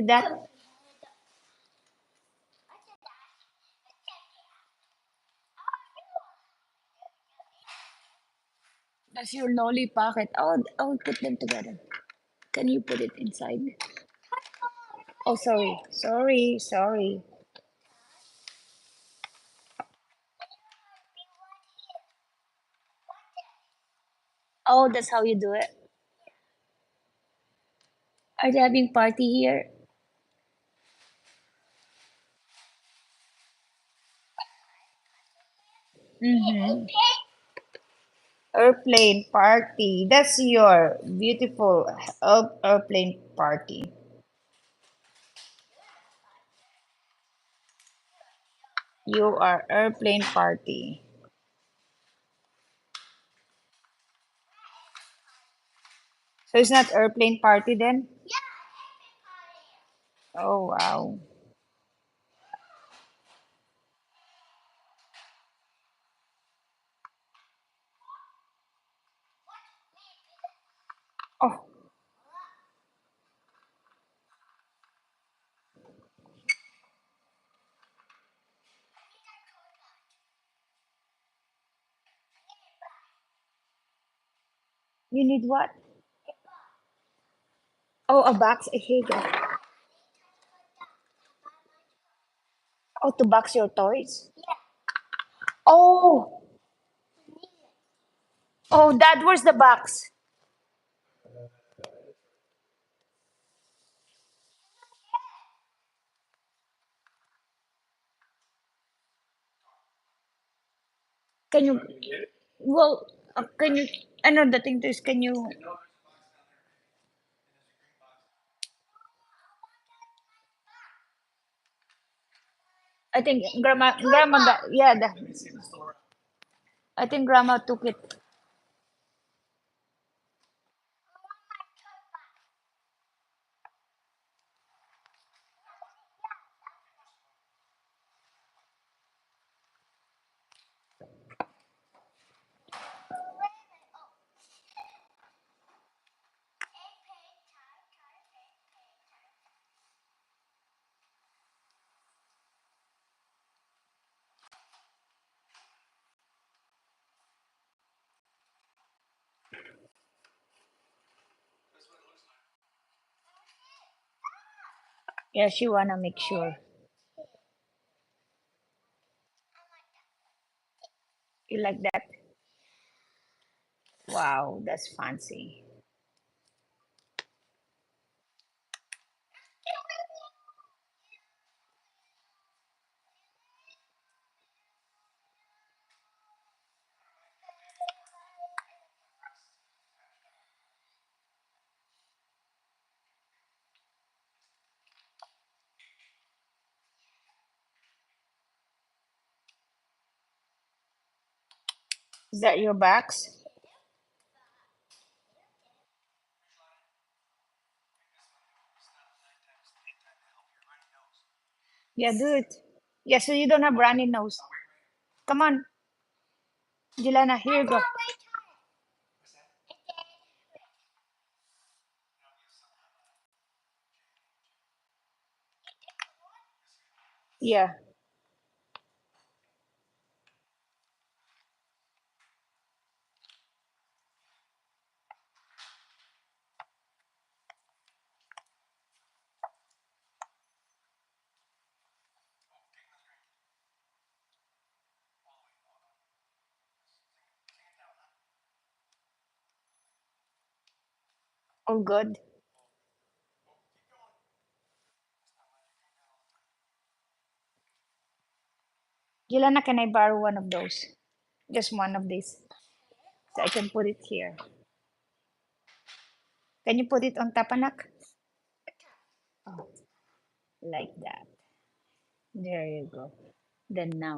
that? That's your lolly pocket. Oh, put them together. Can you put it inside? Oh, sorry. Oh, that's how you do it. Are they having party here? Mm-hmm. Airplane party. That's your beautiful airplane party. You are airplane party. So it's not airplane party then? Oh wow. Oh, you need what? Oh, a box. Here you go. Oh, to box your toys. Oh, oh, Dad, where's the box? Can you? Well, can you? I know the thing is, can you? I think grandma got, yeah. I think grandma took it. Yeah, she wanna make sure. You like that? Wow, that's fancy. Is that your box? Yeah, do it. Yeah, so you don't have runny nose. Come on, Jelana, here you go. Yeah. All good. Jelana, can I borrow one of those? Just one of these. So I can put it here. Can you put it on tapanak? Oh, like that. There you go. Then now.